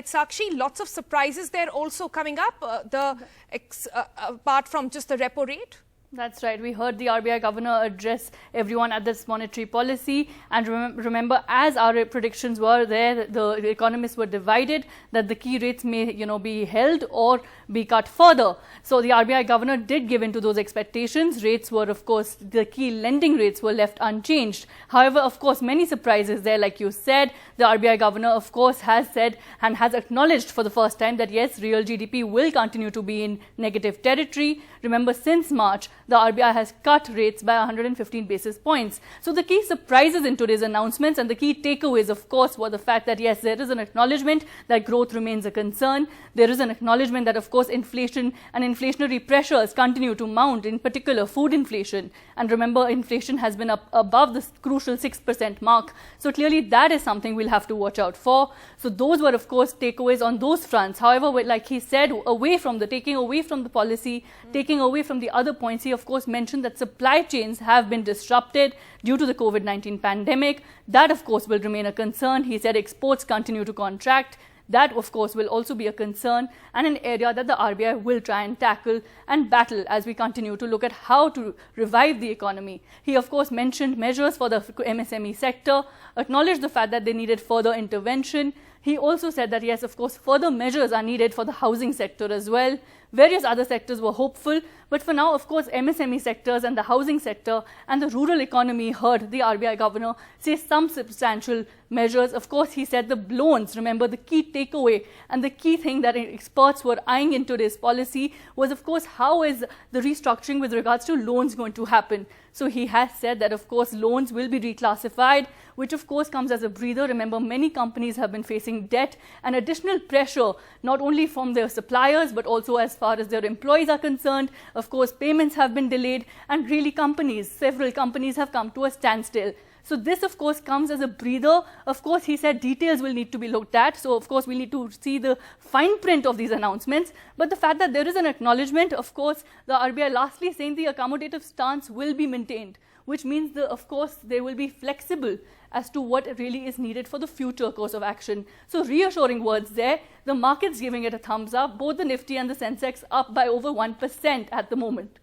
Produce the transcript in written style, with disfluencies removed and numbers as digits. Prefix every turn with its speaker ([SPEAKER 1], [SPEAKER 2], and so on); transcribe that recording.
[SPEAKER 1] side, Sakshi, lots of surprises there also coming up, apart from just the repo rate.
[SPEAKER 2] That's right. We heard the RBI governor address everyone at this monetary policy. And remember, as our predictions were there, the economists were divided that the key rates may, be held or be cut further. So the RBI governor did give in to those expectations. Rates were, of course, the key lending rates were left unchanged. However, of course, many surprises there. Like you said, the RBI governor, of course, has said and has acknowledged for the first time that, yes, real GDP will continue to be in negative territory. Remember, since March, the RBI has cut rates by 115 basis points. So the key surprises in today's announcements and the key takeaways, of course, were the fact that, yes, there is an acknowledgement that growth remains a concern. There is an acknowledgement that, of course, inflation and inflationary pressures continue to mount, in particular food inflation. And remember, inflation has been up above the crucial 6% mark. So clearly that is something we'll have to watch out for. So those were, of course, takeaways on those fronts. However, like he said, taking away from the policy, taking away from the other points, he, of course, mentioned that supply chains have been disrupted due to the COVID-19 pandemic. That, of course, will remain a concern. He said exports continue to contract. That, of course, will also be a concern and an area that the RBI will try and tackle and battle as we continue to look at how to revive the economy. He, of course, mentioned measures for the MSME sector, acknowledged the fact that they needed further intervention. He also said that, yes, of course, further measures are needed for the housing sector as well. Various other sectors were hopeful, but for now, of course, MSME sectors and the housing sector and the rural economy heard the RBI governor say some substantial measures. Of course, he said the loans, remember, the key takeaway and the key thing that experts were eyeing in today's policy was, of course, how is the restructuring with regards to loans going to happen? So he has said that, of course, loans will be reclassified, which, of course, comes as a breather. Remember, many companies have been facing debt and additional pressure, not only from their suppliers, but also as far as their employees are concerned. Of course, payments have been delayed and really several companies have come to a standstill. So this, of course, comes as a breather. Of course, he said details will need to be looked at. So, of course, we need to see the fine print of these announcements. But the fact that there is an acknowledgement, of course, the RBI lastly saying the accommodative stance will be maintained, which means, of course, they will be flexible as to what really is needed for the future course of action. So reassuring words there. The market's giving it a thumbs up. Both the Nifty and the Sensex up by over 1% at the moment.